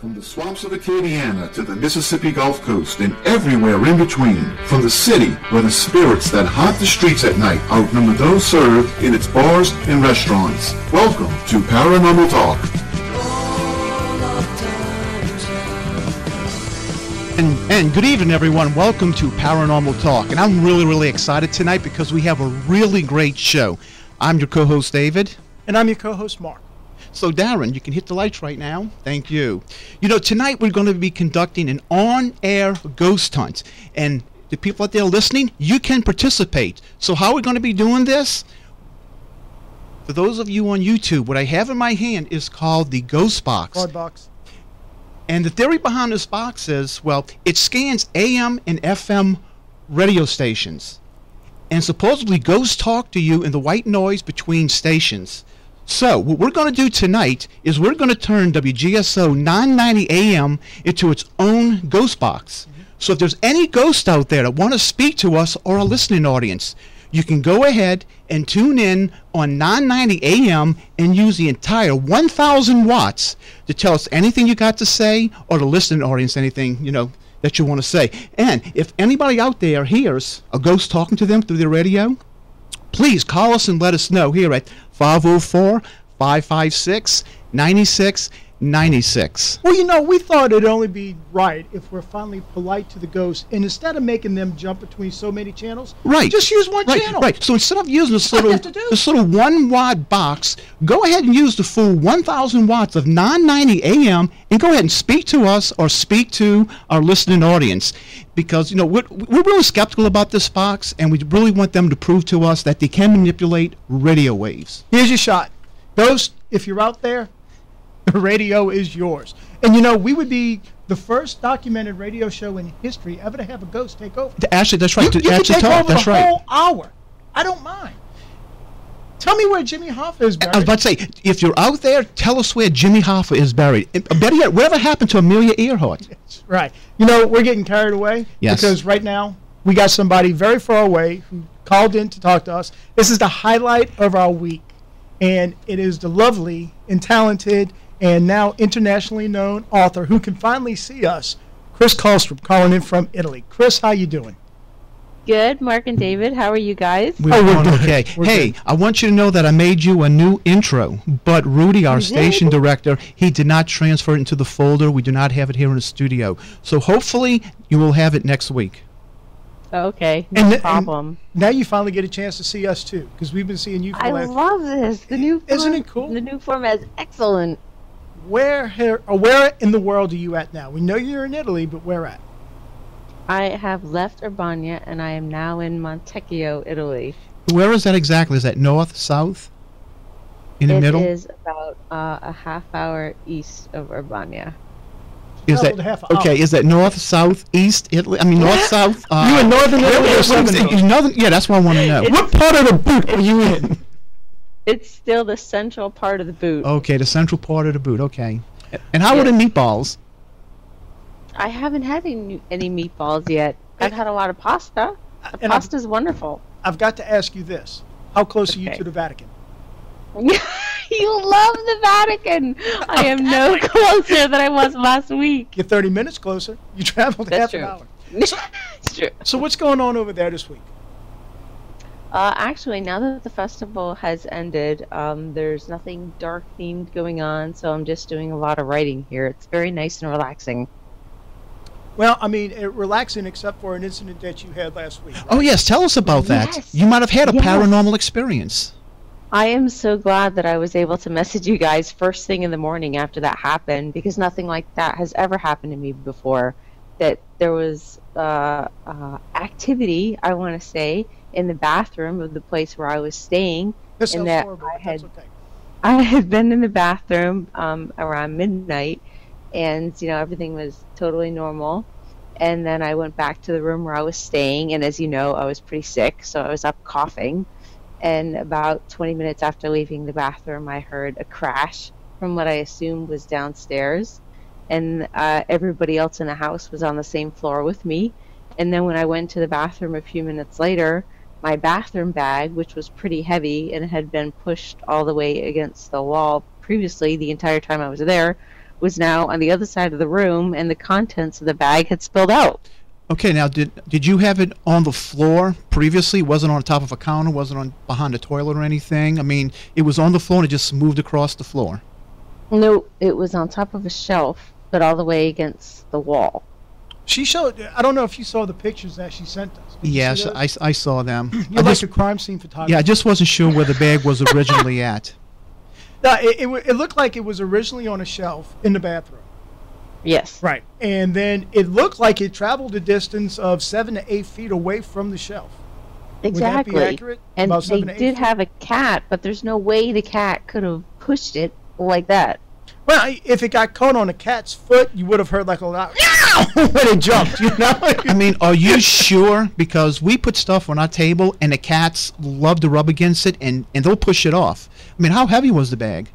From the swamps of Acadiana to the Mississippi Gulf Coast and everywhere in between, from the city where the spirits that haunt the streets at night outnumber those served in its bars and restaurants. Welcome to Paranormal Talk. And good evening, everyone. Welcome to Paranormal Talk. And I'm really excited tonight because we have a really great show. I'm your co-host, David. And I'm your co-host, Mark. So, Darren, you can hit the lights right now. Thank you. You know, tonight we're going to be conducting an on-air ghost hunt. And the people out there listening, you can participate. So how are we going to be doing this? For those of you on YouTube, what I have in my hand is called the Ghost Box. Card box. And the theory behind this box is, well, it scans AM and FM radio stations. And supposedly ghosts talk to you in the white noise between stations. So what we're going to do tonight is we're going to turn WGSO 990 AM into its own ghost box. So if there's any ghosts out there that want to speak to us or a listening audience, you can go ahead and tune in on 990 AM and use the entire 1,000 watts to tell us anything you got to say, or the listening audience anything, you know, that you want to say. And if anybody out there hears a ghost talking to them through the radio, please call us and let us know here at 504-556-9696. Well, you know, we thought it'd only be right if we're finally polite to the ghosts, and instead of making them jump between so many channels, just use one channel. Right. So instead of using this little 1 watt box, go ahead and use the full 1,000 watts of 990 AM and go ahead and speak to us or speak to our listening audience. Because, you know, we're really skeptical about this box, and we really want them to prove to us that they can manipulate radio waves. Here's your shot. Ghost, if you're out there, the radio is yours. And, you know, we would be the first documented radio show in history ever to have a ghost take over. Actually, that's right. You can take over the whole hour. I don't mind. Tell me where Jimmy Hoffa is buried. I was about to say, if you're out there, tell us where Jimmy Hoffa is buried. Better yet, whatever happened to Amelia Earhart? That's right. You know, we're getting carried away. Yes. Because right now, we got somebody very far away who called in to talk to us. This is the highlight of our week. And it is the lovely and talented and now internationally known author who can finally see us, Chris Kallstrom, calling in from Italy. Chris, how you doing? Good, Mark and David. How are you guys? We're doing okay. Hey, I want you to know that I made you a new intro, but Rudy, our station director, he did not transfer it into the folder. We do not have it here in the studio. So hopefully you will have it next week. Okay, no problem. And now you finally get a chance to see us too, because we've been seeing you for I love this. The new form, isn't it cool? The new format is excellent. Where in the world are you at now? We know you're in Italy, but where at? I have left Urbania, and I am now in Montecchio, Italy. Where is that exactly? Is that north, south, in the middle? It is about a half-hour east of Urbania. Is that okay? Is that north, south, east Italy? I mean, north, south. You in northern Italy or southern? Northern? Yeah, that's what I want to know. What part of the boot are you in? It's still the central part of the boot. Okay, the central part of the boot. Okay. And how are the meatballs? I haven't had any meatballs yet. I've had a lot of pasta. The pasta's wonderful. I've got to ask you this: how close are you to the Vatican? You love the Vatican. I am no closer than I was last week. You're 30 minutes closer. You traveled half an hour. It's true. So what's going on over there this week? Actually, now that the festival has ended, there's nothing dark themed going on, so I'm just doing a lot of writing here. It's very nice and relaxing. Well, I mean, relaxing except for an incident that you had last week. Right? Oh, yes. Tell us about that. Yes. You might have had a paranormal experience. I am so glad that I was able to message you guys first thing in the morning after that happened, because nothing like that has ever happened to me before. That there was activity, I want to say, in the bathroom of the place where I was staying. This and sounds that horrible, but that's okay. I had been in the bathroom around midnight, and you know, everything was totally normal. And then I went back to the room where I was staying, and as you know, I was pretty sick, so I was up coughing. And about 20 minutes after leaving the bathroom, I heard a crash from what I assumed was downstairs. And everybody else in the house was on the same floor with me. And then when I went to the bathroom a few minutes later, my bathroom bag, which was pretty heavy and had been pushed all the way against the wall previously the entire time I was there, was now on the other side of the room, and the contents of the bag had spilled out. Okay, now did you have it on the floor previously? It wasn't on top of a counter? Wasn't on behind the toilet or anything? I mean, it was on the floor and it just moved across the floor. No, it was on top of a shelf, but all the way against the wall. She showed. I don't know if you saw the pictures that she sent us. Did you see Yes, those? I saw them. You're like a crime scene photographer. Yeah, I just wasn't sure where the bag was originally at. No, it looked like it was originally on a shelf in the bathroom. Yes. Right. And then it looked like it traveled a distance of 7 to 8 feet away from the shelf. Exactly. Would that be accurate? And About they 7 to 8 did feet? have a cat, but there's no way the cat could have pushed it like that. Well, if it got caught on a cat's foot, you would have heard like a loud when it jumped, you know? I mean, are you sure? Because we put stuff on our table and the cats love to rub against it and they'll push it off. I mean, how heavy was the bag?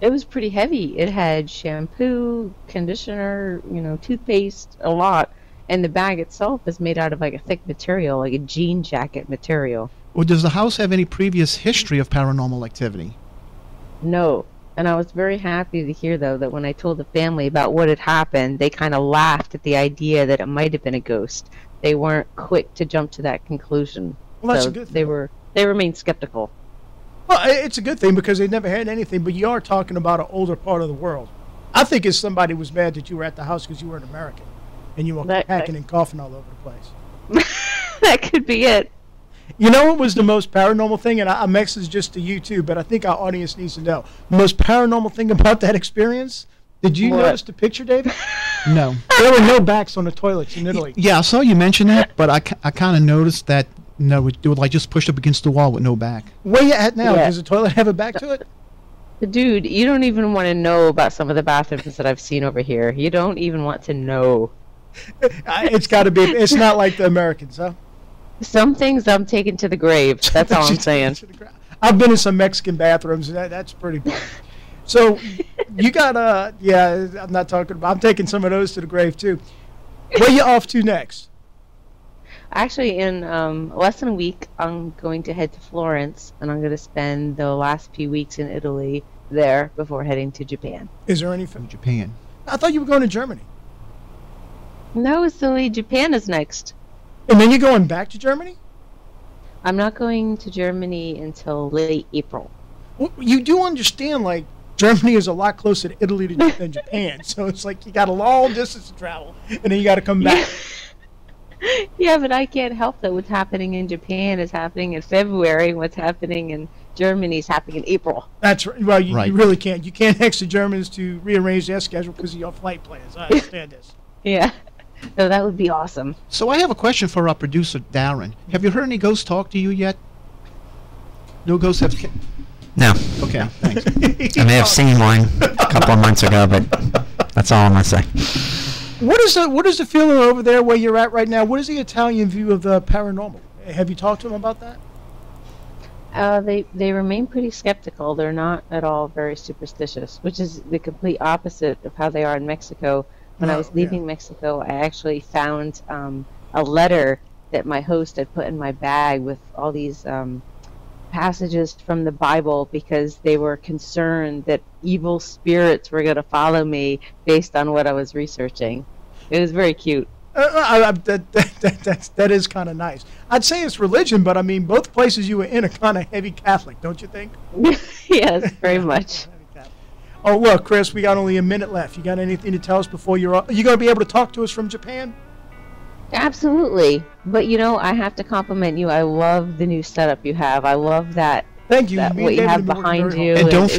It was pretty heavy. It had shampoo, conditioner, toothpaste, a lot. And the bag itself is made out of like a thick material, like a jean jacket material. Or does the house have any previous history of paranormal activity? No. And I was very happy to hear, though, that when I told the family about what had happened, they kind of laughed at the idea that it might have been a ghost. They weren't quick to jump to that conclusion. Well, that's so a good thing. They remained skeptical. Well, it's a good thing because they never had anything, but you are talking about an older part of the world. I think if somebody was mad that you were at the house because you were an American and you were hacking and coughing all over the place. That could be it. You know what was the most paranormal thing? And I messaged just to you too, but I think our audience needs to know. The most paranormal thing about that experience? Did you notice the picture, David? No. There were no backs on the toilets in Italy. Yeah, I saw you mention that, but I kind of noticed that no, it would like just pushed up against the wall with no back. Where you at now? Yeah. Does the toilet have a back to it? Dude, you don't even want to know about some of the bathrooms that I've seen over here. You don't even want to know. It's got to be. It's not like the Americans, huh? Some things I'm taking to the grave. That's all I'm saying. I've been in some Mexican bathrooms. That's pretty bad. So you got yeah, I'm not talking about. I'm taking some of those to the grave too. Where you off to next? Actually, in less than a week, I'm going to head to Florence, and I'm going to spend the last few weeks in Italy there before heading to Japan. Is there any From Japan. I thought you were going to Germany. No, silly. Japan is next. And then you're going back to Germany? I'm not going to Germany until late April. Well, you do understand, like, Germany is a lot closer to Italy than Japan. So it's like you got a long distance to travel, and then you got to come back. Yeah, but I can't help that what's happening in Japan is happening in February. What's happening in Germany is happening in April. That's right. Well, you really can't. You can't ask the Germans to rearrange their schedule because of your flight plans. I understand this. Yeah. So that would be awesome. So I have a question for our producer, Darren. Have you heard any ghosts talk to you yet? No ghosts have... No. Okay, thanks. I may have seen one a couple of months ago, but that's all I'm going to say. What is the feeling over there where you're at right now? What is the Italian view of the paranormal? Have you talked to them about that? They remain pretty skeptical. They're not at all very superstitious, which is the complete opposite of how they are in Mexico. When I was leaving Mexico, I actually found a letter that my host had put in my bag with all these passages from the Bible because they were concerned that evil spirits were going to follow me based on what I was researching. It was very cute. That is kind of nice. I'd say it's religion, but I mean, both places you were in are kind of heavy Catholic, don't you think? Yes, very much. Oh, look, Chris, we got only a minute left. You got anything to tell us before you're going to be able to talk to us from Japan? Absolutely. But, I have to compliment you. I love the new setup you have. I love that. Thank you. What you have behind you. And don't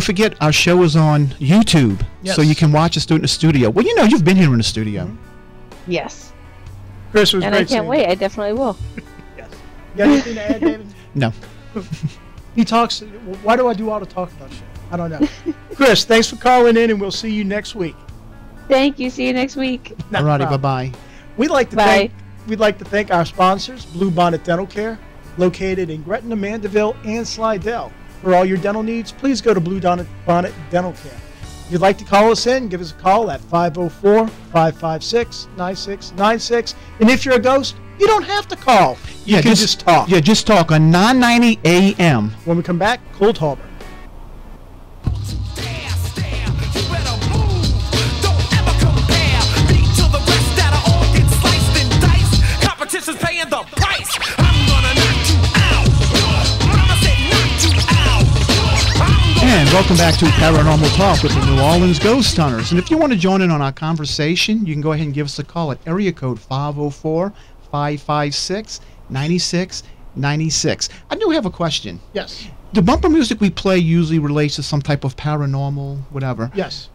forget, our show is on YouTube, so you can watch us do it in the studio. Well, you've been here in the studio. Mm-hmm. Yes. Chris was and great. I can't wait. I definitely will. Yes. You got anything to add, David? No. He talks. Why do I do all the talking about shit? I don't know. Chris, thanks for calling in, and we'll see you next week. Thank you. See you next week. All righty. Bye-bye. We'd like to thank our sponsors, Blue Bonnet Dental Care, located in Gretna, Mandeville, and Slidell. For all your dental needs, please go to Blue Bonnet Dental Care. If you'd like to call us in, give us a call at 504-556-9696. And if you're a ghost, you don't have to call. You can just talk. Yeah, just talk on 990 AM. When we come back, Cold Harbor. You better And welcome back to Paranormal Talk with the New Orleans Ghost Hunters. And if you want to join in on our conversation, you can go ahead and give us a call at area code 504-556-9696. I do have a question. Yes. The bumper music we play usually relates to some type of paranormal, whatever. Yes.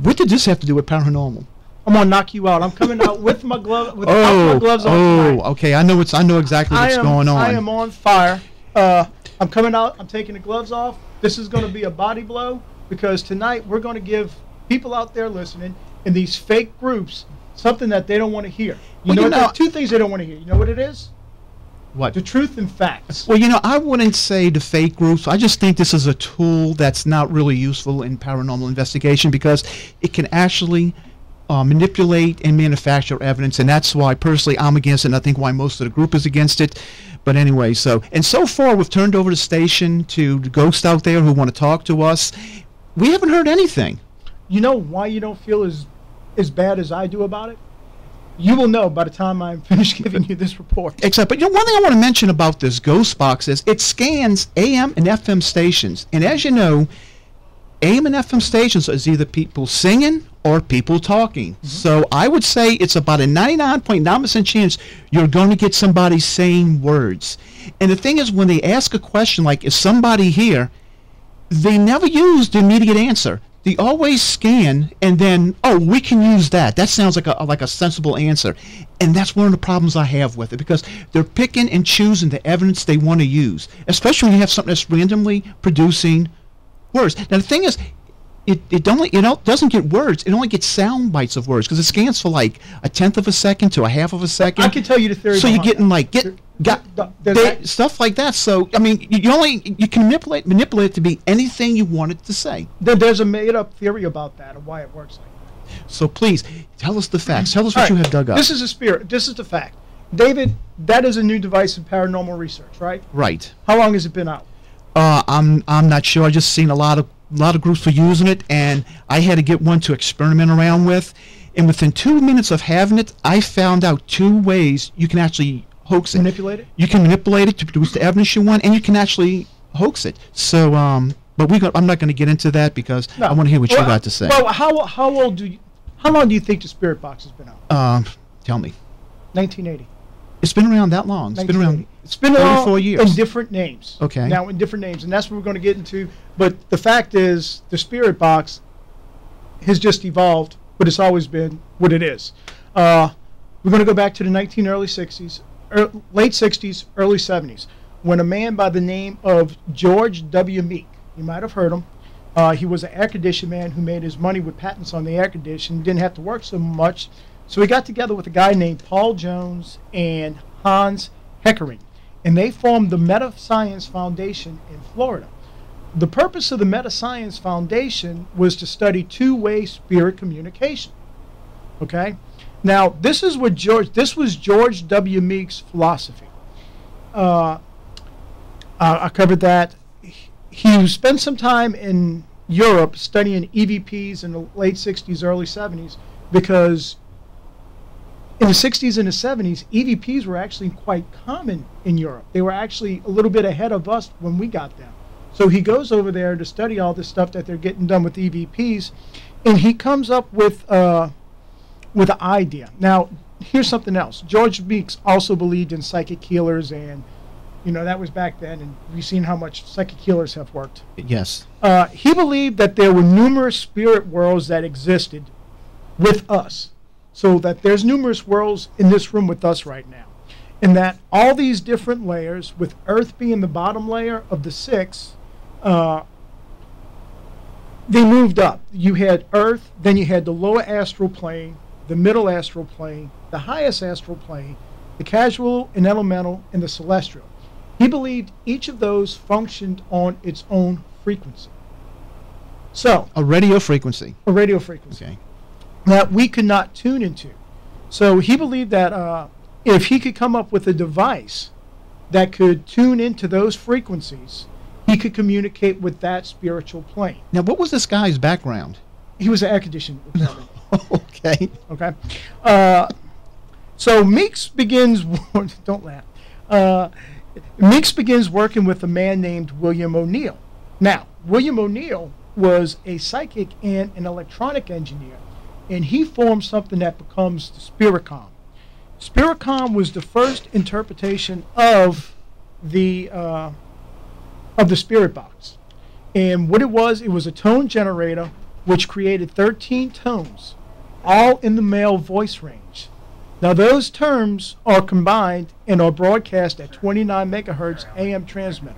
What did this have to do with paranormal? I'm gonna knock you out. I'm coming out with my glove, my gloves on tonight. Okay. I know exactly what's going on. I am on fire. I'm coming out. I'm taking the gloves off. This is going to be a body blow because tonight we're going to give people out there listening in these fake groups something that they don't want to hear. You know, two things they don't want to hear. You know what it is? What? The truth and facts. Well, I wouldn't say the fake groups. I just think this is a tool that's not really useful in paranormal investigation because it can actually manipulate and manufacture evidence, and that's why personally I'm against it, and I think why most of the group is against it. But anyway, so far we've turned over the station to the ghosts out there who want to talk to us. We haven't heard anything. You know why you don't feel as bad as I do about it? You will know by the time I'm finished giving you this report. But one thing I want to mention about this ghost box is it scans AM and FM stations, and as you know, AM and FM stations is either people singing or people talking. Mm-hmm. So I would say it's about a 99.9% chance you're going to get somebody saying words. And the thing is, when they ask a question like, is somebody here, they never use the immediate answer. They always scan and then, we can use that. That sounds like a sensible answer. And that's one of the problems I have with it because they're picking and choosing the evidence they want to use, especially when you have something that's randomly producing words. Now the thing is, it doesn't get words. It only gets sound bites of words because it scans for like a tenth of a second to a half of a second. I can tell you the theory. So you're getting stuff like that. So I mean, you can manipulate it to be anything you want it to say. There's a made-up theory about that and why it works like that. So please tell us the facts. Tell us what you have dug up. This is a spirit. This is the fact. David, that is a new device in paranormal research, right? Right. How long has it been out? I'm not sure. I just seen a lot of groups were using it, and I had to get one to experiment around with. And within 2 minutes of having it, I found out 2 ways you can actually hoax it. Manipulate it? You can manipulate it to produce the evidence you want, and you can actually hoax it. So, but I'm not going to get into that because I want to hear what you got to say. Well, how long do you think the spirit box has been out? Tell me. 1980. It's been around that long. It's been around. It's been 34 years. In different names. Okay. Now in different names, and that's what we're going to get into. But the fact is, the spirit box has just evolved, but it's always been what it is. We're going to go back to the late 60s, early 70s, when a man by the name of George W. Meek, you might have heard him. He was an air conditioning man who made his money with patents on the air conditioning, didn't have to work so much. So he got together with a guy named Paul Jones and Hans Heckering, and they formed the Meta-Science Foundation in Florida. The purpose of the Meta-Science Foundation was to study two-way spirit communication. Okay? Now, this was George W. Meek's philosophy. I covered that. He spent some time in Europe studying EVPs in the late 60s, early 70s, because in the 60s and the 70s, EVPs were actually quite common in Europe. They were actually a little bit ahead of us when we got them. So he goes over there to study all this stuff that they're getting done with EVPs, and he comes up with an idea. Now, here's something else. George Meeks also believed in psychic healers, and that was back then, and we've seen how much psychic healers have worked. Yes. He believed that there were numerous spirit worlds that existed with us. So that there's numerous worlds in this room with us right now. And that all these different layers, with Earth being the bottom layer of the 6, they moved up. You had Earth, then you had the lower astral plane, the middle astral plane, the highest astral plane, the casual and elemental, and the celestial. He believed each of those functioned on its own frequency. So a radio frequency. A radio frequency. Okay. That we could not tune into. So he believed that if he could come up with a device that could tune into those frequencies, he could communicate with that spiritual plane. Now, what was this guy's background? He was an air conditioning repairman. Okay. Okay. So Meeks begins. Don't laugh. Meeks begins working with a man named William O'Neill. Now, William O'Neill was a psychic and an electronic engineer, and he formed something that becomes the Spiritcom. Spiritcom was the first interpretation of the spirit box. And what it was a tone generator which created 13 tones, all in the male voice range. Now those terms are combined and are broadcast at 29 megahertz AM transmitter.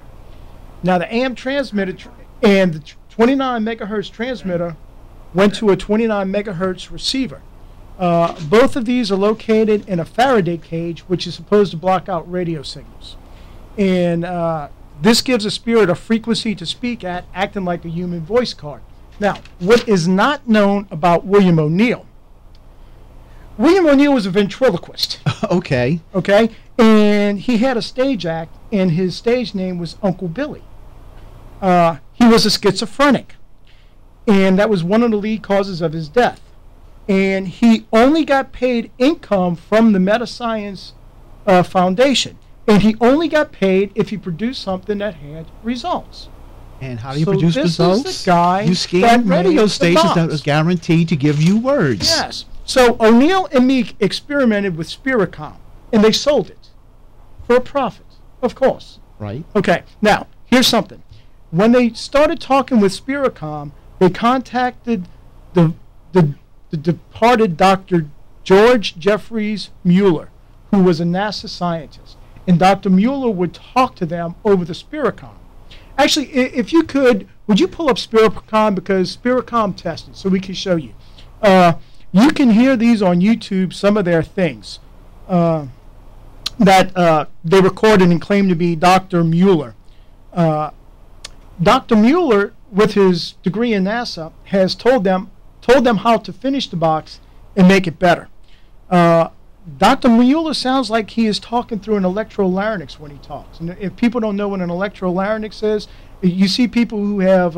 Now the AM transmitter and the 29 megahertz transmitter went to a 29 megahertz receiver. Both of these are located in a Faraday cage, which is supposed to block out radio signals. And this gives a spirit a frequency to speak at, acting like a human voice card. Now, what is not known about William O'Neill? William O'Neill was a ventriloquist. Okay. Okay? And he had a stage act, and his stage name was Uncle Billy. He was a schizophrenic, and that was one of the lead causes of his death. And he only got paid income from the Metascience Foundation. And he only got paid if he produced something that had results. And how do you produce results? Is the guy you scan radio stations that was guaranteed to give you words. Yes. So O'Neill and Meek experimented with Spiritcom, and they sold it for a profit, of course. Right. Okay. Now, here's something. When they started talking with Spiritcom, they contacted the departed Dr. George Jeffries Mueller, who was a NASA scientist. And Dr. Mueller would talk to them over the Spiritcom. Actually, if you could, would you pull up Spiritcom, because Spiritcom tested, so we can show you. You can hear these on YouTube, some of their things that they recorded and claimed to be Dr. Mueller. Dr. Mueller, with his degree in NASA, has told them how to finish the box and make it better. Dr. Mueller sounds like he is talking through an electrolarynx when he talks. And if people don't know what an electrolarynx is, you see people who have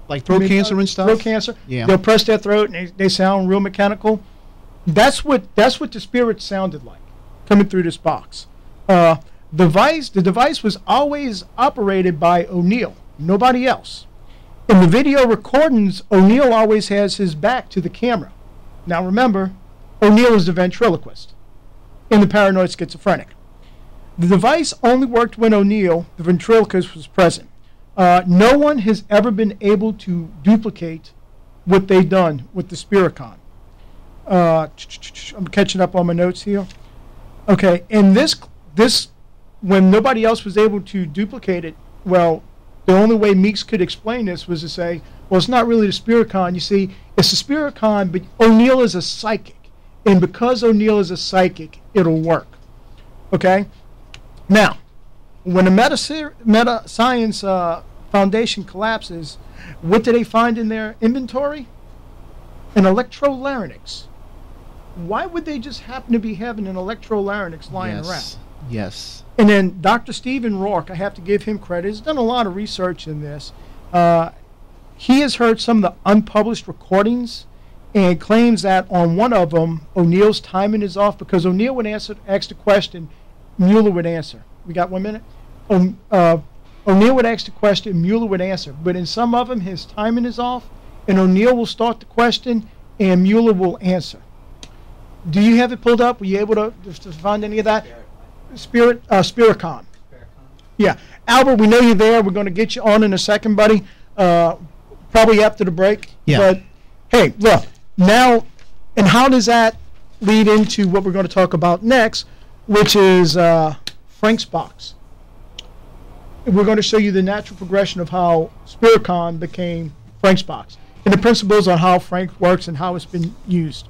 like throat cancer and stuff. Throat cancer. Yeah. They'll press their throat and they sound real mechanical. That's what the spirit sounded like coming through this box. The device was always operated by O'Neill, nobody else. In the video recordings, O'Neill always has his back to the camera. Now remember, O'Neill is the ventriloquist in the paranoid schizophrenic. The device only worked when O'Neill, the ventriloquist, was present. No one has ever been able to duplicate what they've done with the Spiritcom. I'm catching up on my notes here. Okay, and this when nobody else was able to duplicate it, well, the only way Meeks could explain this was to say, well, it's not really the Spiritcom. You see, it's the Spiritcom, but O'Neill is a psychic. And because O'Neill is a psychic, it'll work. Okay? Now, when the Metascience Foundation collapses, what do they find in their inventory? An electrolarynx. Why would they just happen to be having an electrolarynx lying around? Yes. And then Dr. Stephen Rourke, I have to give him credit, has done a lot of research in this. He has heard some of the unpublished recordings and claims that on one of them, O'Neill's timing is off because O'Neill would ask the question, Mueller would answer. We got 1 minute? O'Neill would ask the question, Mueller would answer. But in some of them, his timing is off, and O'Neill will start the question, and Mueller will answer. Do you have it pulled up? Were you able to find any of that? Spiritcom. Yeah. Albert, we know you're there. We're going to get you on in a second, buddy. Probably after the break. Yeah. But, hey, look. Now, and how does that lead into what we're going to talk about next, which is Frank's box. We're going to show you the natural progression of how Spiritcom became Frank's box and the principles on how Frank works and how it's been used.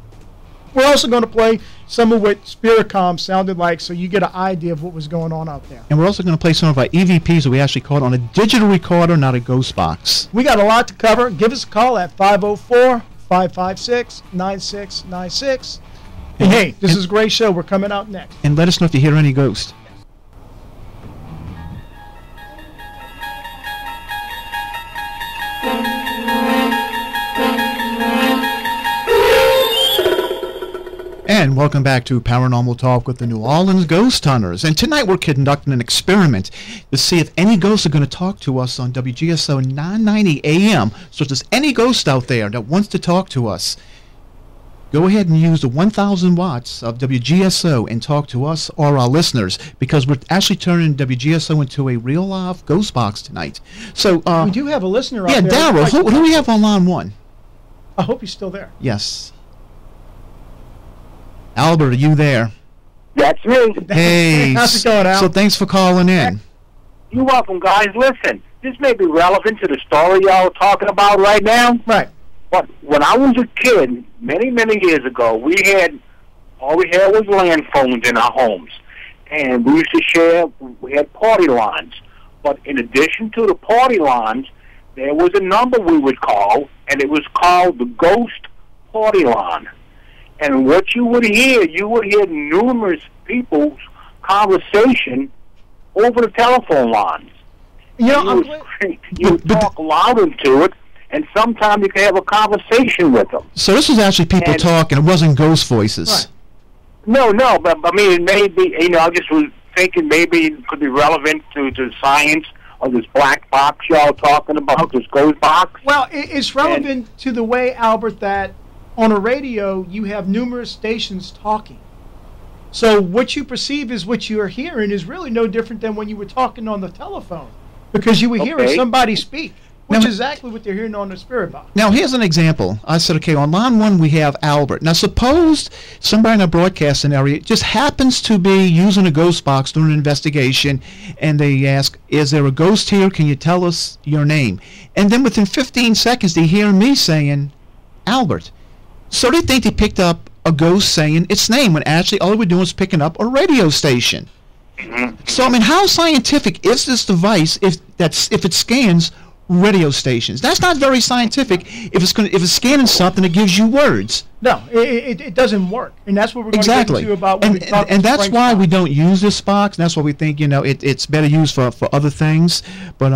We're also going to play some of what Spiritcom sounded like so you get an idea of what was going on out there. And we're also going to play some of our EVPs that we actually caught on a digital recorder, not a ghost box. We got a lot to cover. Give us a call at 504-556-9696. And hey, this is a great show. We're coming out next. And let us know if you hear any ghosts. And welcome back to Paranormal Talk with the New Orleans Ghost Hunters. And tonight we're conducting an experiment to see if any ghosts are going to talk to us on WGSO 990 AM. So if there's any ghost out there that wants to talk to us, go ahead and use the 1,000 watts of WGSO and talk to us or our listeners, because we're actually turning WGSO into a real live ghost box tonight. So we do have a listener out there. Yeah, Daryl, who do we have on line one? I hope he's still there. Yes. Albert, are you there? That's me. Hey. How's it going, Al? So thanks for calling in. You're welcome, guys. Listen, this may be relevant to the story y'all are talking about right now. Right. But when I was a kid, many, many years ago, all we had was land phones in our homes. And we used to we had party lines. But in addition to the party lines, there was a number we would call, and it was called the ghost party line. And what you would hear numerous people's conversation over the telephone lines. You would talk loud into it, and sometimes you could have a conversation with them. So this was actually people talking. It wasn't ghost voices. Right. No, but I mean, it may be, I just was thinking maybe it could be relevant to science of this black box y'all talking about, this ghost box. Well, it's relevant to the way, Albert, that on a radio, you have numerous stations talking. So what you perceive is what you are hearing is really no different than when you were talking on the telephone, because you were hearing somebody speak, which is exactly what they're hearing on the spirit box. Now, here's an example. I said, okay, on line one, we have Albert. Now, suppose somebody in a broadcasting area just happens to be using a ghost box doing an investigation, and they ask, is there a ghost here? Can you tell us your name? And then within 15 seconds, they hear me saying, Albert. So they think they picked up a ghost saying its name, when actually all we're doing is picking up a radio station. So, I mean, how scientific is this device if it scans radio stations? That's not very scientific if it's scanning something that gives you words. No, it doesn't work. And that's what we're going to get into about when we talk and that's why we don't use this box. And that's why we think, it's better used for other things. But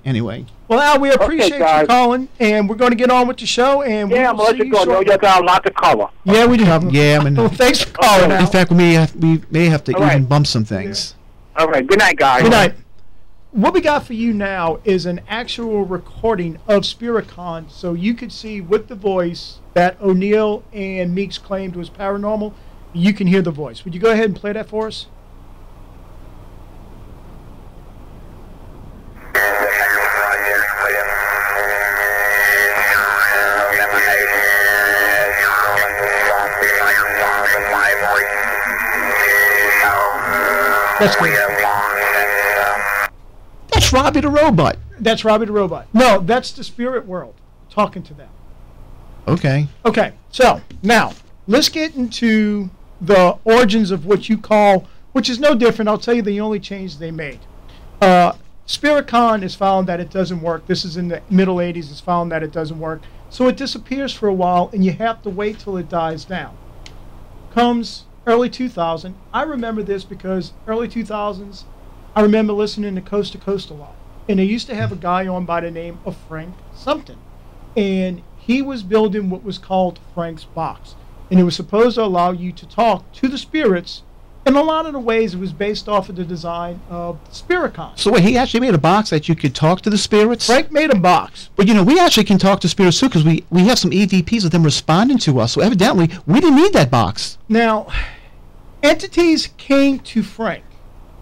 anyway. Well, Al, we appreciate you calling, and we're going to get on with the show. And I'm going to let you go. No, you got a lot to cover. Yeah, we do. Yeah, I mean, well, thanks for calling. In fact, we may have to even bump some things. All right. Good night, guys. Good night. What we got for you now is an actual recording of SpiritCon, so you could see with the voice that O'Neill and Meeks claimed was paranormal. You can hear the voice. Would you go ahead and play that for us? That's good. That's Robbie the Robot. That's Robbie the Robot. No, that's the spirit world talking to them. Okay. Okay, so now let's get into the origins of what you call, which is no different. I'll tell you the only change they made. SpiritCon has found that it doesn't work. This is in the middle 80s. It's found that it doesn't work. So it disappears for a while, and you have to wait till it dies down. Comes early 2000. I remember this because early 2000s, I remember listening to Coast to Coast a lot. And they used to have a guy on by the name of Frank something. And he was building what was called Frank's Box. And it was supposed to allow you to talk to the spirits. In a lot of the ways, it was based off of the design of SpiritCon. So wait, he actually made a box that you could talk to the spirits? Frank made a box. But we actually can talk to spirits too, because we have some EVPs of them responding to us. So evidently, we didn't need that box. Now, entities came to Frank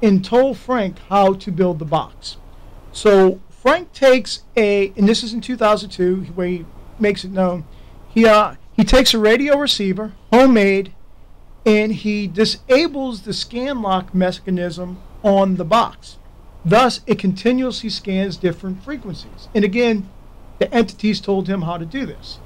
and told Frank how to build the box. So Frank takes and this is in 2002, where he makes it known, he takes a radio receiver, homemade, and he disables the scan lock mechanism on the box. Thus, it continuously scans different frequencies. And again, the entities told him how to do this.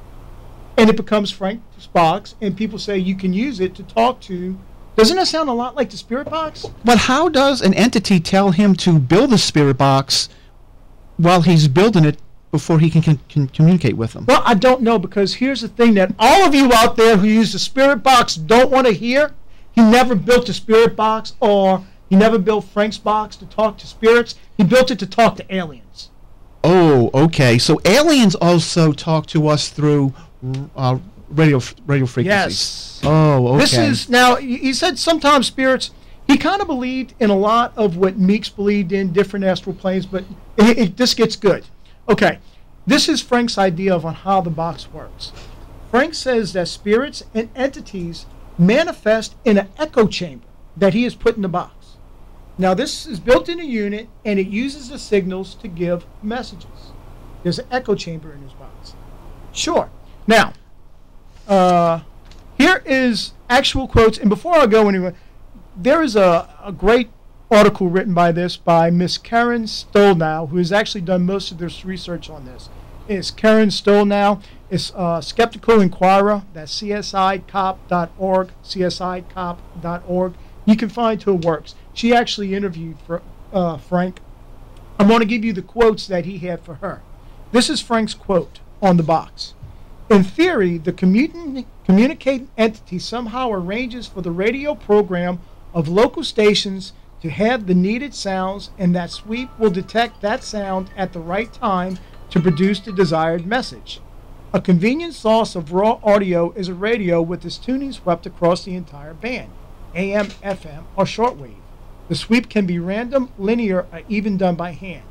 And it becomes Frank's Box, and people say you can use it to talk to. Doesn't that sound a lot like the Spirit Box? But how does an entity tell him to build a Spirit Box while he's building it before he can communicate with them? Well, I don't know, because here's the thing that all of you out there who use the Spirit Box don't want to hear. He never built a Spirit Box, or he never built Frank's Box to talk to spirits. He built it to talk to aliens. Oh, okay. So aliens also talk to us through radio frequencies. Yes. Oh, okay. This is now. He said sometimes spirits. He kind of believed in a lot of what Meeks believed in, different astral planes, but this gets good. Okay, this is Frank's idea of on how the box works. Frank says that spirits and entities manifest in an echo chamber that he has put in the box. Now, this is built in a unit, and it uses the signals to give messages. There's an echo chamber in his box. Sure. Now, here is actual quotes, and before I go anywhere, there is a great article written by Miss Karen Stolnow, who has actually done most of this research on this. It's Karen Stolnow. It's Skeptical Inquirer. That's csicop.org, csicop.org. You can find her works. She actually interviewed Frank. I'm going to give you the quotes that he had for her. This is Frank's quote on the box. In theory, the communicating entity somehow arranges for the radio program of local stations to have the needed sounds, and that sweep will detect that sound at the right time to produce the desired message. A convenient source of raw audio is a radio with its tuning swept across the entire band, AM, FM, or shortwave. The sweep can be random, linear, or even done by hand.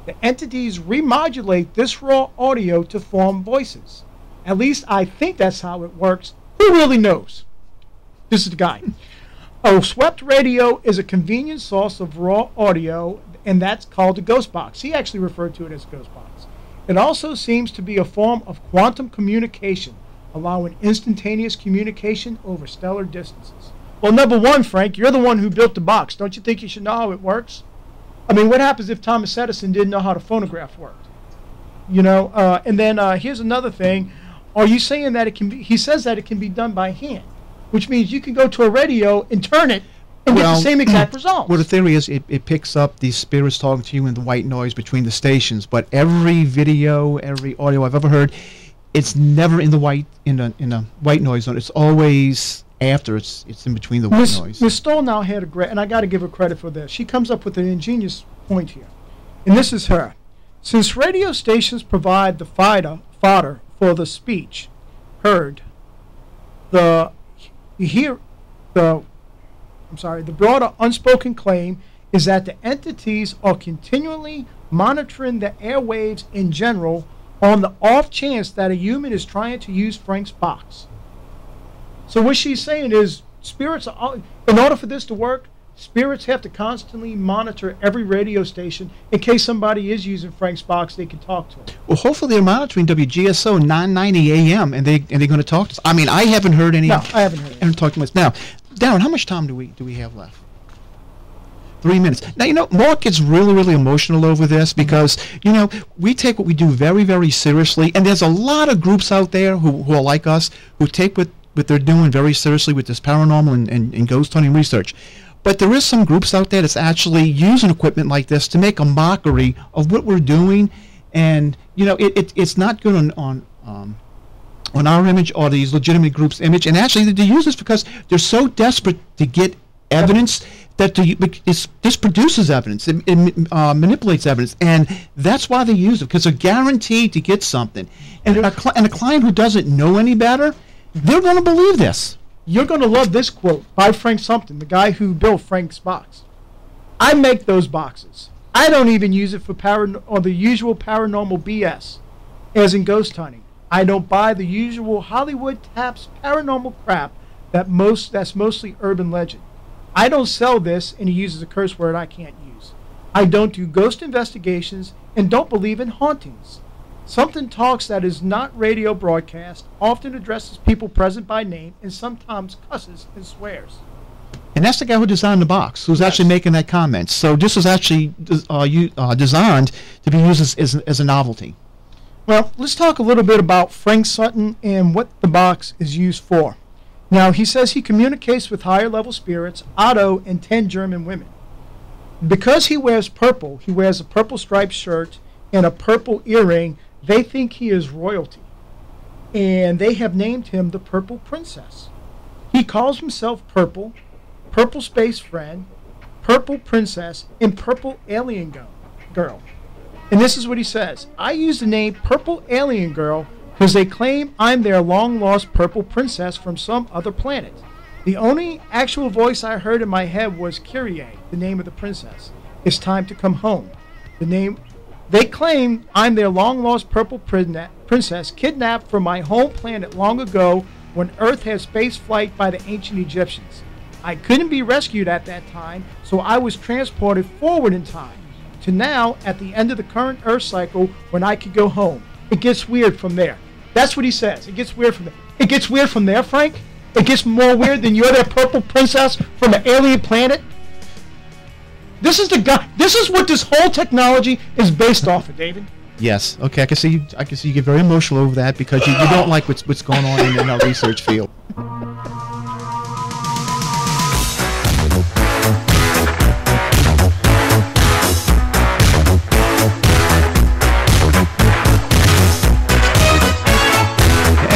The entities remodulate this raw audio to form voices. At least I think that's how it works. Who really knows? This is the guy. A swept radio is a convenient source of raw audio, and that's called a ghost box. He actually referred to it as a ghost box. It also seems to be a form of quantum communication, allowing instantaneous communication over stellar distances. Well, number one, Frank, you're the one who built the box. Don't you think you should know how it works? I mean, what happens if Thomas Edison didn't know how the phonograph worked? You know, and then here's another thing. Are you saying that it can be, he says that it can be done by hand, which means you can go to a radio and turn it and get the same exact results. Well, the theory is it picks up these spirits talking to you in the white noise between the stations, but every video, every audio I've ever heard, it's never in the white white noise zone. It's always after. It's in between the white noise. Ms. Stoll now had a great, and I got to give her credit for this. She comes up with an ingenious point here, and this is her. Since radio stations provide the fodder for the speech heard, the broader unspoken claim is that the entities are continually monitoring the airwaves in general on the off chance that a human is trying to use Frank's box. So what she's saying is spirits are, in order for this to work, spirits have to constantly monitor every radio station in case somebody is using Frank's box. They can talk to him. Well, hopefully they're monitoring WGSO 990 AM and they're going to talk to us. I mean, I haven't heard any. No, I haven't heard. I haven't talked to much. Now, Darren, how much time do we have left? 3 minutes. Now, you know, Mark gets really, really emotional over this because, you know, we take what we do very, very seriously, and there's a lot of groups out there who are like us, who take what they're doing very seriously with this paranormal and ghost hunting research. But there is some groups out there that's actually using equipment like this to make a mockery of what we're doing, and, you know, it's not good on our image or these legitimate groups' image, and actually they use this because they're so desperate to get evidence that this produces evidence, it manipulates evidence, and that's why they use it, because they're guaranteed to get something. And a client who doesn't know any better, they're going to believe this. You're going to love this quote by Frank Sumpton, the guy who built Frank's box. I make those boxes. I don't even use it for the usual paranormal BS, as in ghost hunting. I don't buy the usual Hollywood taps paranormal crap that's mostly urban legend. I don't sell this, and he uses a curse word I can't use. I don't do ghost investigations and don't believe in hauntings. Something talks that is not radio broadcast, often addresses people present by name, and sometimes cusses and swears. And that's the guy who designed the box, who's actually making that comment. So this was actually designed to be used as a novelty. Well, let's talk a little bit about Frank Sutton and what the box is used for. Now, he says he communicates with higher level spirits, Otto, and 10 German women. Because he wears purple, he wears a purple striped shirt and a purple earring, they think he is royalty. And they have named him the Purple Princess. He calls himself Purple, Purple Space Friend, Purple Princess, and Purple Alien Girl. And this is what he says. I use the name Purple Alien Girl because they claim I'm their long-lost purple princess from some other planet. The only actual voice I heard in my head was Kyrie, the name of the princess. It's time to come home. They claim I'm their long-lost purple princess, kidnapped from my home planet long ago when Earth had space flight by the ancient Egyptians. I couldn't be rescued at that time, so I was transported forward in time to now at the end of the current Earth cycle when I could go home. It gets weird from there. That's what he says. It gets weird from there. It gets weird from there, Frank? It gets more weird than you're that purple princess from an alien planet? This is the guy. This is what this whole technology is based off of, David. Yes. Okay. I can see you get very emotional over that because you don't like what's going on in our research field.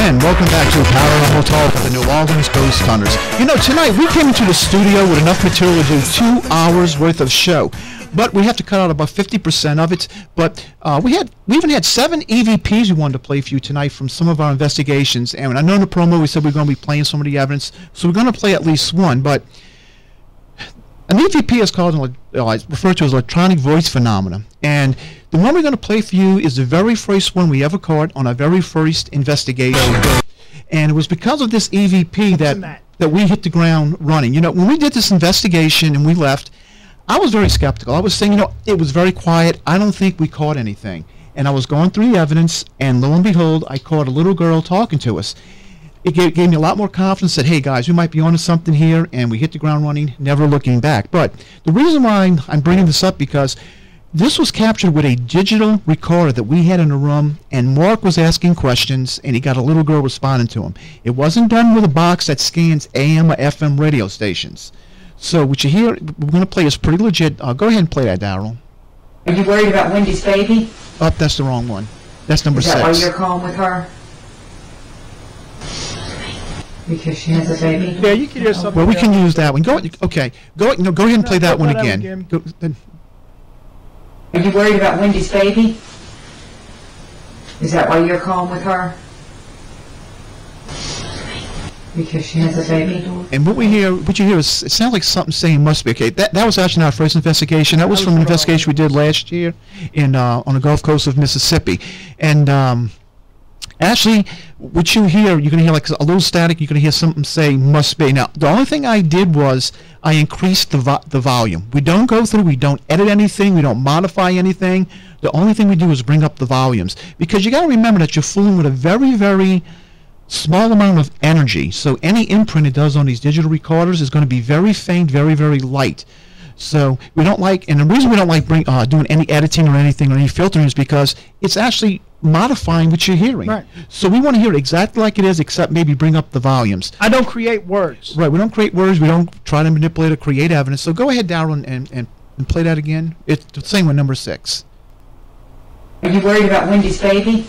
And welcome back to Paranormal Talk with the New Orleans Ghost Hunters. You know, tonight we came into the studio with enough material to do 2 hours worth of show, but we have to cut out about 50% of it. But we even had 7 EVPs we wanted to play for you tonight from some of our investigations. And I know in the promo we said we are going to be playing some of the evidence, so we're going to play at least one. But an EVP is called, it's referred to as electronic voice phenomena. And the one we're going to play for you is the very first one we ever caught on our very first investigation. And it was because of this EVP that we hit the ground running. You know, when we did this investigation and we left, I was very skeptical. I was saying, you know, it was very quiet. I don't think we caught anything. And I was going through the evidence, and lo and behold, I caught a little girl talking to us. It gave me a lot more confidence that, hey, guys, we might be onto something here, and we hit the ground running, never looking back. But the reason why I'm bringing this up because this was captured with a digital recorder that we had in the room, and Mark was asking questions, and he got a little girl responding to him. It wasn't done with a box that scans AM or FM radio stations. So what you hear, we're going to play is pretty legit. Go ahead and play that, Daryl. Are you worried about Wendy's baby? Oh, that's the wrong one. That's number 6. Is that why you're calling with her? Because she has a baby? Yeah, you can hear something. Well, we can use that one. Go ahead and play that one again. Are you worried about Wendy's baby? Is that why you're calling with her? Because she has a baby. And what you hear is, it sounds like something saying must be. Okay, that was actually not our first investigation. That was from an investigation we did last year on the Gulf Coast of Mississippi. And actually, what you hear, you're going to hear like a little static. You're going to hear something say must be. Now, the only thing I did was I increased the volume. We don't go through, we don't edit anything, we don't modify anything. The only thing we do is bring up the volumes. Because you got to remember that you're fooling with a very, very small amount of energy. So any imprint it does on these digital recorders is going to be very faint, very, very light. So we don't like, and the reason we don't like doing any editing or anything or any filtering is because it's actually modifying what you're hearing. Right. So we want to hear it exactly like it is, except maybe bring up the volumes. I don't create words. Right, we don't create words. We don't try to manipulate or create evidence. So go ahead, Darryl, and play that again. It's the same with number 6. Are you worried about Wendy's baby?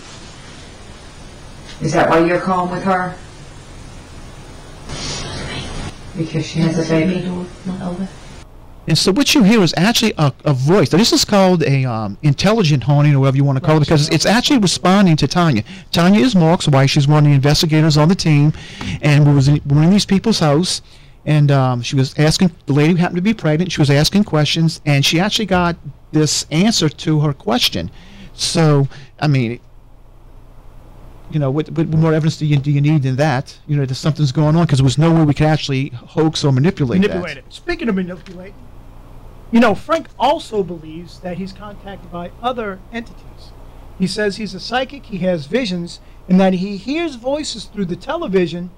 Is that why you're calling with her? Because she has a baby? And so what you hear is actually a voice. Now, this is called a intelligent haunting, or whatever you want to call it, because it's actually responding to Tanya. Tanya is Mark's wife. She's one of the investigators on the team, and we're in these people's house, and she was asking, the lady who happened to be pregnant, she was asking questions, and she actually got this answer to her question. So, I mean, you know, what more evidence do you need than that? You know, that something's going on, because there was no way we could actually hoax or manipulate that. Speaking of manipulate, you know, Frank also believes that he's contacted by other entities. He says he's a psychic, he has visions, and that he hears voices through the television,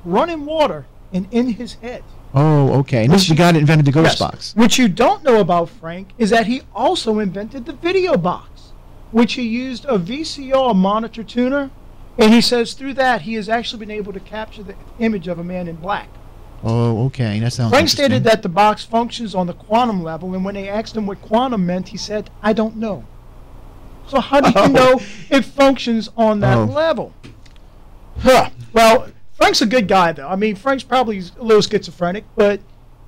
running water, and in his head. Oh, okay. And this is the guy that invented the ghost box. What you don't know about Frank is that he also invented the video box, which he used a VCR monitor tuner, and he says through that he has actually been able to capture the image of a man in black. Oh, okay. That sounds Frank stated that the box functions on the quantum level, and when they asked him what quantum meant, he said, I don't know. So how do you know it functions on that level? Huh. Well, Frank's a good guy, though. I mean, Frank's probably a little schizophrenic, but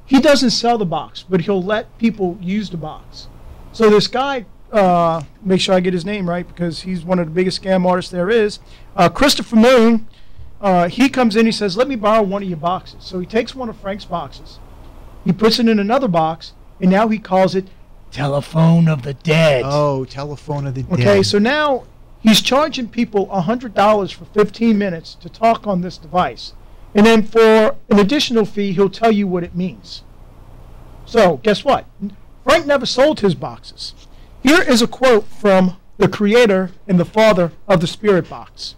he doesn't sell the box, but he'll let people use the box. So this guy, make sure I get his name right because he's one of the biggest scam artists there is. Christopher Moon, he comes in, he says, let me borrow one of your boxes. So he takes one of Frank's boxes, he puts it in another box, and now he calls it Telephone of the Dead. Oh, Telephone of the Dead. Okay, so now he's charging people $100 for 15 minutes to talk on this device. And then for an additional fee, he'll tell you what it means. So, guess what? Frank never sold his boxes. Here is a quote from the creator and the father of the Spirit Box.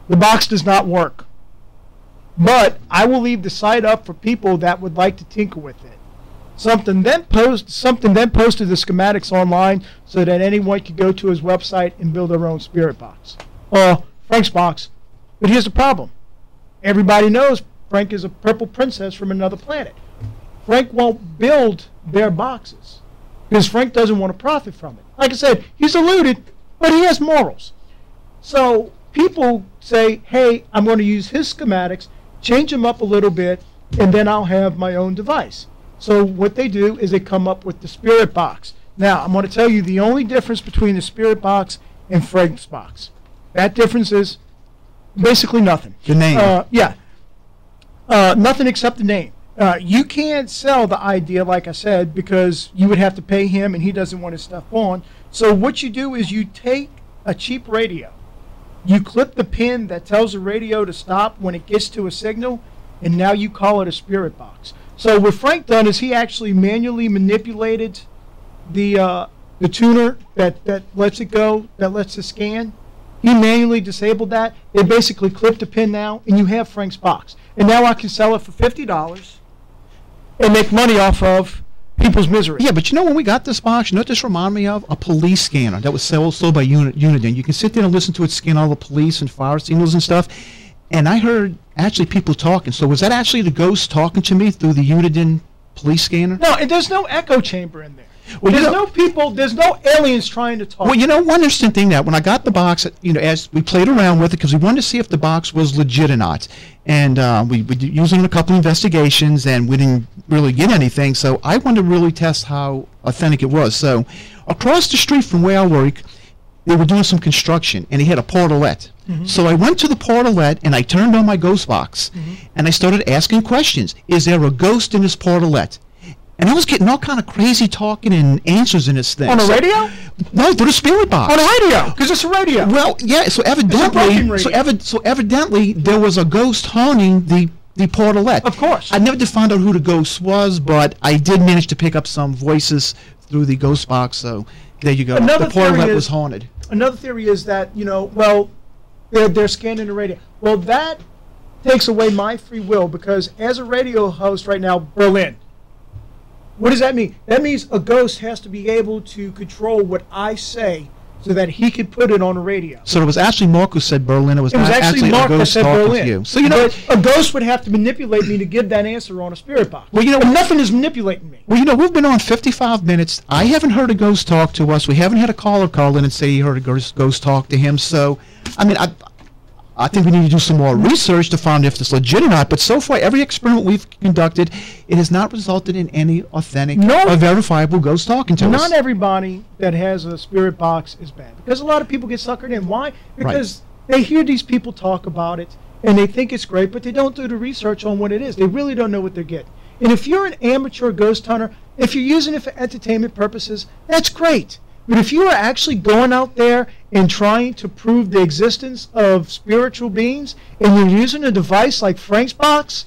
The box does not work, but I will leave the site up for people that would like to tinker with it. Something then posted the schematics online so that anyone could go to his website and build their own Spirit Box. Frank's box. But here's the problem. Everybody knows Frank is a purple princess from another planet. Frank won't build their boxes because Frank doesn't want to profit from it. Like I said, he's eluded, but he has morals. So people say, hey, I'm going to use his schematics, change them up a little bit, and then I'll have my own device. So what they do is they come up with the Spirit Box. Now, I'm going to tell you the only difference between the Spirit Box and Frank's box. That difference is basically nothing. The name. Nothing except the name. You can't sell the idea, like I said, because you would have to pay him and he doesn't want his stuff on. So what you do is you take a cheap radio, you clip the pin that tells the radio to stop when it gets to a signal, and now you call it a Spirit Box. So what Frank done is he actually manually manipulated the tuner that lets it go, that lets it scan. He manually disabled that. They basically clipped the pin now, and you have Frank's box. And now I can sell it for $50 and make money off of people's misery. Yeah, but you know when we got this box, you know what this reminded me of? A police scanner that was sold by Uniden. You can sit there and listen to it scan all the police and fire signals and stuff. And I heard actually people talking. So was that actually the ghost talking to me through the Uniden police scanner? No, and there's no echo chamber in there. Well, there's no people, there's no aliens trying to talk. Well, you know, one interesting thing that when I got the box, you know, as we played around with it, because we wanted to see if the box was legit or not. And we used it in a couple of investigations, and we didn't really get anything. So I wanted to really test how authentic it was. So across the street from where I work, they were doing some construction, and he had a portalette. So I went to the portalette, and I turned on my ghost box, and I started asking questions. Is there a ghost in this portalette? And I was getting all kind of crazy talking and answers in this thing. On a radio? No, through the Spirit Box. On a radio, because it's a radio. Well, yeah. So evidently, there was a ghost haunting the portalette. Of course. I never did find out who the ghost was, but I did manage to pick up some voices through the ghost box. So there you go. The portalette was haunted. Another theory is that well, they're scanning the radio. Well, that takes away my free will because as a radio host right now, Berlin. What does that mean? That means a ghost has to be able to control what I say so that he could put it on the radio. So it was actually Mark who said Berlin. It was actually Mark that said Berlin. You. So you know, a ghost would have to manipulate me to give that answer on a Spirit Box. Well, you know, nothing is manipulating me. Well, you know, we've been on 55 minutes. I haven't heard a ghost talk to us. We haven't had a caller call in and say he heard a ghost talk to him. So, I mean, I think we need to do some more research to find if it's legit or not. But so far, every experiment we've conducted, it has not resulted in any authentic or verifiable ghost talking to us. Not everybody that has a Spirit Box is bad. Because a lot of people get suckered in. Why? Because they hear these people talk about it, and they think it's great, but they don't do the research on what it is. They really don't know what they're getting. And if you're an amateur ghost hunter, if you're using it for entertainment purposes, that's great. But if you are actually going out there and trying to prove the existence of spiritual beings, and you're using a device like Frank's box,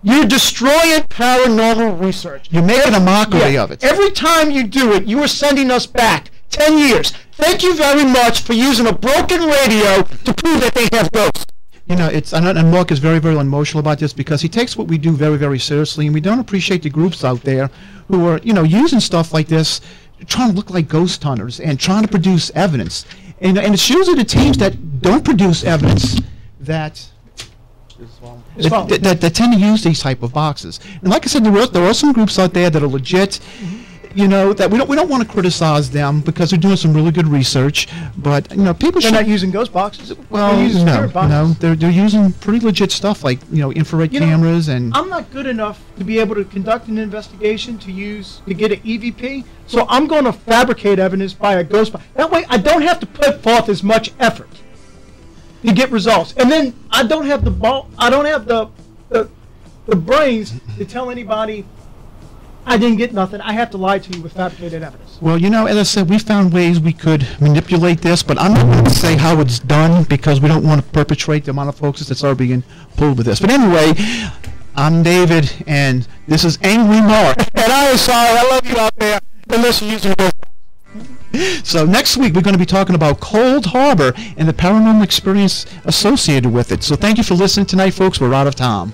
you're destroying paranormal research. You're making a mockery of it. Every time you do it, you are sending us back 10 years. Thank you very much for using a broken radio to prove that they have ghosts. You know, and Mark is very, very emotional about this because he takes what we do very, very seriously, and we don't appreciate the groups out there who are, you know, using stuff like this, trying to look like ghost hunters and trying to produce evidence. And it's usually the teams that don't produce evidence that tend to use these type of boxes. And like I said, there are some groups out there that are legit. that we don't want to criticize them because they're doing some really good research, but people They're should not using ghost boxes. well They're using spirit boxes. they're using pretty legit stuff like infrared cameras and I'm not good enough to be able to conduct an investigation to get an EVP, so I'm going to fabricate evidence by a ghost box. That way, I don't have to put forth as much effort to get results, and then I don't have the brains to tell anybody I didn't get nothing. I have to lie to you with fabricated evidence. Well, as I said, we found ways we could manipulate this, but I'm not going to say how it's done because we don't want to perpetrate the amount of folks that's already being pulled with this. But anyway, I'm David, and this is Angry Mark. And I am sorry. I love you out there. Unless you're using ghost boxes. So next week we're going to be talking about Cold Harbor and the paranormal experience associated with it. So thank you for listening tonight, folks. We're out of time.